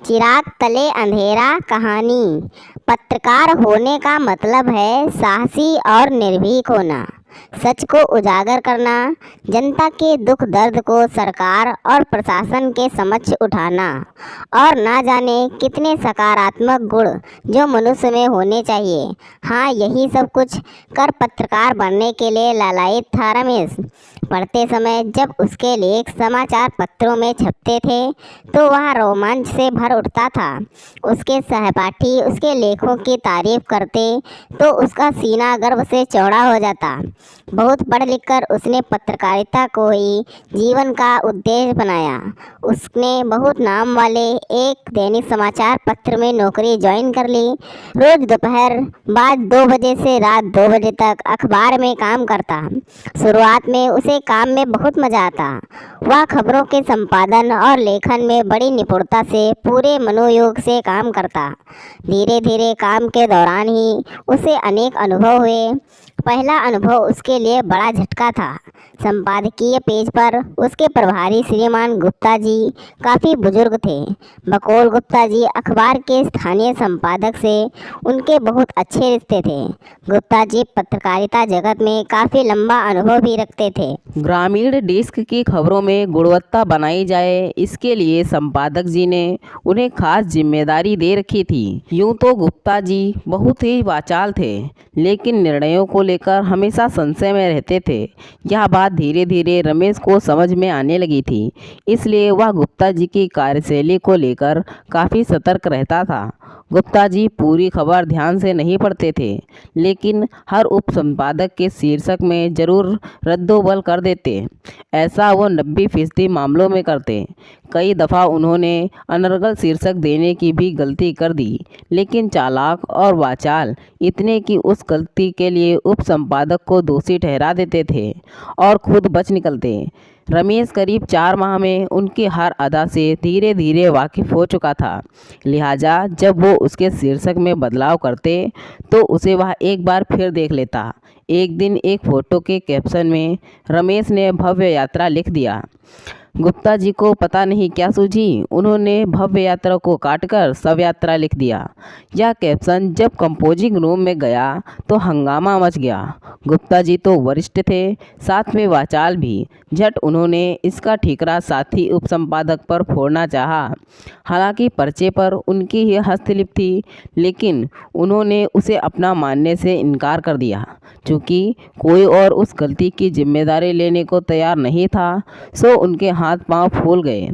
चिराग तले अंधेरा कहानी। पत्रकार होने का मतलब है साहसी और निर्भीक होना, सच को उजागर करना, जनता के दुख दर्द को सरकार और प्रशासन के समक्ष उठाना और ना जाने कितने सकारात्मक गुण जो मनुष्य में होने चाहिए। हाँ, यही सब कुछ कर पत्रकार बनने के लिए लालायित था रमेश। पढ़ते समय जब उसके लेख समाचार पत्रों में छपते थे तो वह रोमांच से भर उठता था। उसके सहपाठी उसके लेखों की तारीफ करते तो उसका सीना गर्व से चौड़ा हो जाता। बहुत पढ़ लिख कर उसने पत्रकारिता को ही जीवन का उद्देश्य बनाया। उसने बहुत नाम वाले एक दैनिक समाचार पत्र में नौकरी ज्वाइन कर ली। रोज दोपहर बाद 2 बजे से रात 2 बजे तक अखबार में काम करता। शुरुआत में उसे काम में बहुत मज़ा आता। वह खबरों के संपादन और लेखन में बड़ी निपुणता से पूरे मनोयोग से काम करता। धीरे धीरे काम के दौरान ही उसे अनेक अनुभव हुए। पहला अनुभव उसके लिए बड़ा झटका था। संपादकीय पेज पर उसके प्रभारी श्रीमान गुप्ता जी काफ़ी बुजुर्ग थे। बकौल गुप्ता जी अखबार के स्थानीय संपादक से उनके बहुत अच्छे रिश्ते थे। गुप्ता जी पत्रकारिता जगत में काफ़ी लंबा अनुभव भी रखते थे। ग्रामीण डेस्क की खबरों में गुणवत्ता बनाई जाए, इसके लिए संपादक जी ने उन्हें खास जिम्मेदारी दे रखी थी। यूं तो गुप्ता जी बहुत ही वाचाल थे, लेकिन निर्णयों को लेकर हमेशा संशय में रहते थे। यह बात धीरे धीरे रमेश को समझ में आने लगी थी, इसलिए वह गुप्ता जी की कार्यशैली को लेकर काफ़ी सतर्क रहता था। गुप्ता जी पूरी खबर ध्यान से नहीं पढ़ते थे, लेकिन हर उप संपादक के शीर्षक में जरूर रद्दोबल कर देते। ऐसा वो 90% मामलों में करते। कई दफ़ा उन्होंने अनर्गल शीर्षक देने की भी गलती कर दी, लेकिन चालाक और वाचाल इतने कि उस गलती के लिए उप संपादक को दोषी ठहरा देते थे और खुद बच निकलते। रमेश करीब 4 माह में उनकी हर अदा से धीरे धीरे वाकिफ़ हो चुका था। लिहाजा जब वो उसके शीर्षक में बदलाव करते तो उसे वह एक बार फिर देख लेता। एक दिन एक फ़ोटो के कैप्शन में रमेश ने भव्य यात्रा लिख दिया। गुप्ता जी को पता नहीं क्या सूझी, उन्होंने भव्य यात्रा को काटकर शव यात्रा लिख दिया। यह कैप्शन जब कंपोजिंग रूम में गया तो हंगामा मच गया। गुप्ता जी तो वरिष्ठ थे, साथ में वाचाल भी। झट उन्होंने इसका ठीकरा साथी उपसंपादक पर फोड़ना चाहा। हालांकि पर्चे पर उनकी ही हस्तलिपि थी, लेकिन उन्होंने उसे अपना मानने से इनकार कर दिया। चूँकि कोई और उस गलती की जिम्मेदारी लेने को तैयार नहीं था, सो उनके हाथ पांव फूल गए।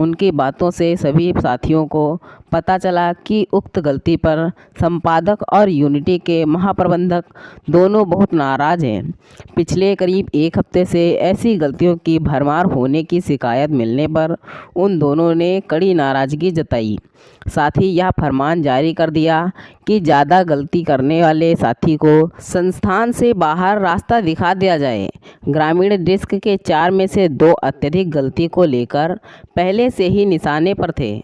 उनकी बातों से सभी साथियों को पता चला कि उक्त गलती पर संपादक और यूनिटी के महाप्रबंधक दोनों बहुत नाराज हैं। पिछले करीब 1 हफ्ते से ऐसी गलतियों की भरमार होने की शिकायत मिलने पर उन दोनों ने कड़ी नाराज़गी जताई। साथ ही यह फरमान जारी कर दिया कि ज़्यादा गलती करने वाले साथी को संस्थान से बाहर रास्ता दिखा दिया जाए। ग्रामीण डेस्क के 4 में से 2 अत्यधिक गलती को लेकर पहले से ही निशाने पर थे।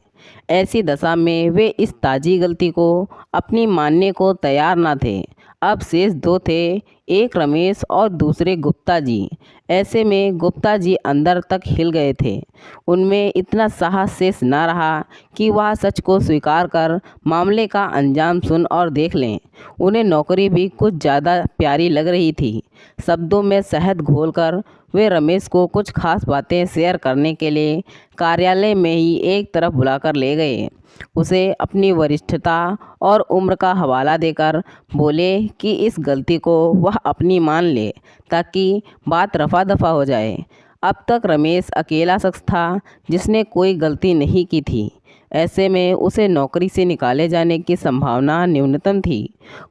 ऐसी दशा में वे इस ताज़ी गलती को अपनी मानने को तैयार न थे। अब शेष 2 थे, एक रमेश और दूसरे गुप्ता जी। ऐसे में गुप्ता जी अंदर तक हिल गए थे। उनमें इतना साहस शेष न रहा कि वह सच को स्वीकार कर मामले का अंजाम सुन और देख लें। उन्हें नौकरी भी कुछ ज़्यादा प्यारी लग रही थी। शब्दों में शहद घोलकर वे रमेश को कुछ खास बातें शेयर करने के लिए कार्यालय में ही एक तरफ बुलाकर ले गए। उसे अपनी वरिष्ठता और उम्र का हवाला देकर बोले कि इस गलती को वह अपनी मान ले, ताकि बात रफा दफा हो जाए। अब तक रमेश अकेला शख्स था जिसने कोई गलती नहीं की थी। ऐसे में उसे नौकरी से निकाले जाने की संभावना न्यूनतम थी।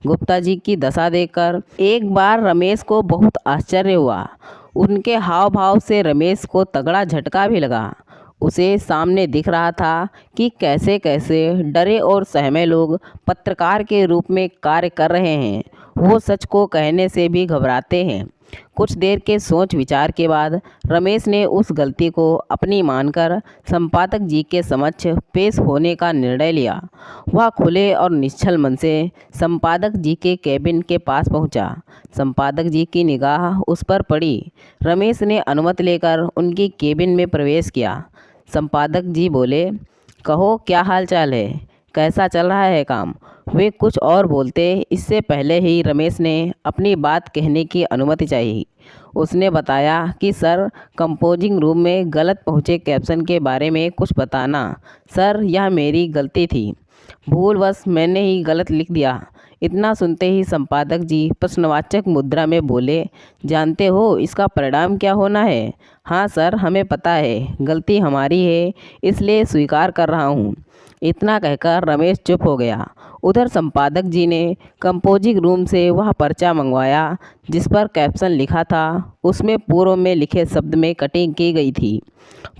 गुप्ता जी की दशा देखकर एक बार रमेश को बहुत आश्चर्य हुआ। उनके हाव भाव से रमेश को तगड़ा झटका भी लगा। उसे सामने दिख रहा था कि कैसे कैसे डरे और सहमे लोग पत्रकार के रूप में कार्य कर रहे हैं। वो सच को कहने से भी घबराते हैं। कुछ देर के सोच विचार के बाद रमेश ने उस गलती को अपनी मानकर संपादक जी के समक्ष पेश होने का निर्णय लिया। वह खुले और निश्चल मन से संपादक जी के केबिन के पास पहुंचा। संपादक जी की निगाह उस पर पड़ी। रमेश ने अनुमति लेकर उनकी केबिन में प्रवेश किया। संपादक जी बोले, कहो क्या हाल चाल है, कैसा चल रहा है काम। वे कुछ और बोलते इससे पहले ही रमेश ने अपनी बात कहने की अनुमति चाहिए। उसने बताया कि सर, कंपोजिंग रूम में गलत पहुँचे कैप्शन के बारे में कुछ बताना। सर, यह मेरी गलती थी, भूलवश मैंने ही गलत लिख दिया। इतना सुनते ही संपादक जी प्रश्नवाचक मुद्रा में बोले, जानते हो इसका परिणाम क्या होना है। हाँ सर, हमें पता है, गलती हमारी है, इसलिए स्वीकार कर रहा हूँ। इतना कहकर रमेश चुप हो गया। उधर संपादक जी ने कंपोजिंग रूम से वह पर्चा मंगवाया जिस पर कैप्शन लिखा था। उसमें पूर्व में लिखे शब्द में कटिंग की गई थी।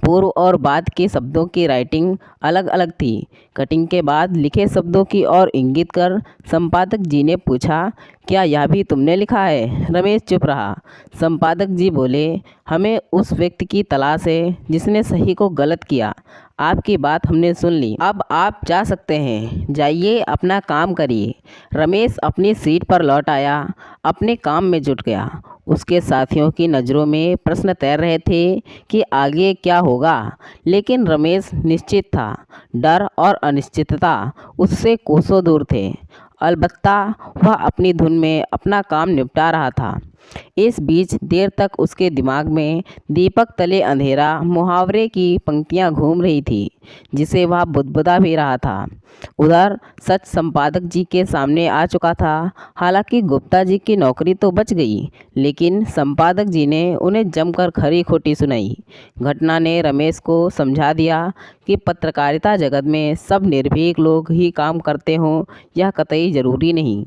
पूर्व और बाद के शब्दों की राइटिंग अलग अलग थी। कटिंग के बाद लिखे शब्दों की ओर इंगित कर संपादक जी ने पूछा, क्या यह भी तुमने लिखा है। रमेश चुप रहा। संपादक जी बोले, हमें उस व्यक्ति की तलाश है जिसने सही को गलत किया। आपकी बात हमने सुन ली, अब आप जा सकते हैं, जाइए अपना काम करिए। रमेश अपनी सीट पर लौट आया, अपने काम में जुट गया। उसके साथियों की नज़रों में प्रश्न तैर रहे थे कि आगे क्या होगा, लेकिन रमेश निश्चित था। डर और अनिश्चितता उससे कोसों दूर थे। अलबत्ता वह अपनी धुन में अपना काम निपटा रहा था। इस बीच देर तक उसके दिमाग में दीपक तले अंधेरा मुहावरे की पंक्तियां घूम रही थी, जिसे वह बुदबुदा भी रहा था। उधर सच संपादक जी के सामने आ चुका था। हालांकि गुप्ता जी की नौकरी तो बच गई, लेकिन संपादक जी ने उन्हें जमकर खरी खोटी सुनाई। घटना ने रमेश को समझा दिया कि पत्रकारिता जगत में सब निर्भीक लोग ही काम करते हों, यह कतई ज़रूरी नहीं।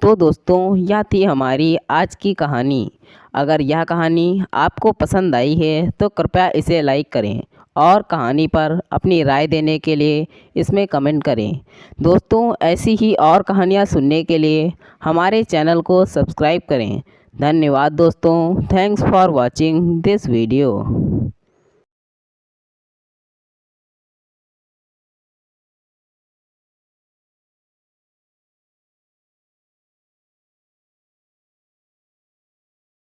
तो दोस्तों, यह थी हमारी आज की कहानी। अगर यह कहानी आपको पसंद आई है तो कृपया इसे लाइक करें और कहानी पर अपनी राय देने के लिए इसमें कमेंट करें। दोस्तों, ऐसी ही और कहानियाँ सुनने के लिए हमारे चैनल को सब्सक्राइब करें। धन्यवाद दोस्तों। Thanks for watching this video.